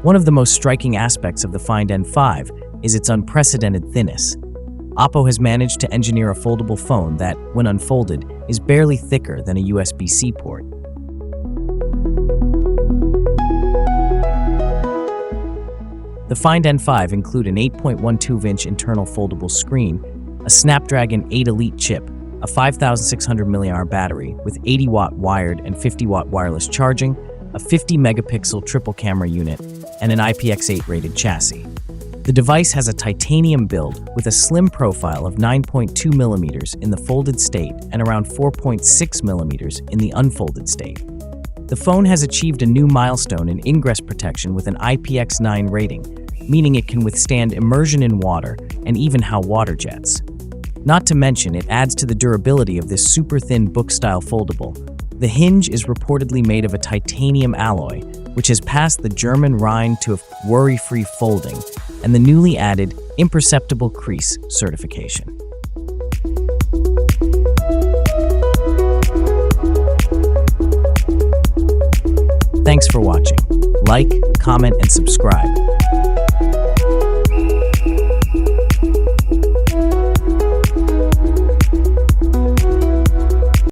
One of the most striking aspects of the Find N5 is its unprecedented thinness. Oppo has managed to engineer a foldable phone that, when unfolded, is barely thicker than a USB-C port. The Find N5 include an 8.12-inch internal foldable screen, a Snapdragon 8 Elite chip, a 5,600 mAh battery with 80-watt wired and 50-watt wireless charging, a 50-megapixel triple camera unit, and an IPX8 rated chassis. The device has a titanium build with a slim profile of 9.2 millimeters in the folded state and around 4.6 millimeters in the unfolded state. The phone has achieved a new milestone in ingress protection with an IPX9 rating, meaning it can withstand immersion in water and even how water jets. Not to mention, it adds to the durability of this super-thin book-style foldable. The hinge is reportedly made of a titanium alloy, which has passed the German Rhine to a worry-free folding and the newly added imperceptible crease certification. Thanks for watching. Like, comment, and subscribe.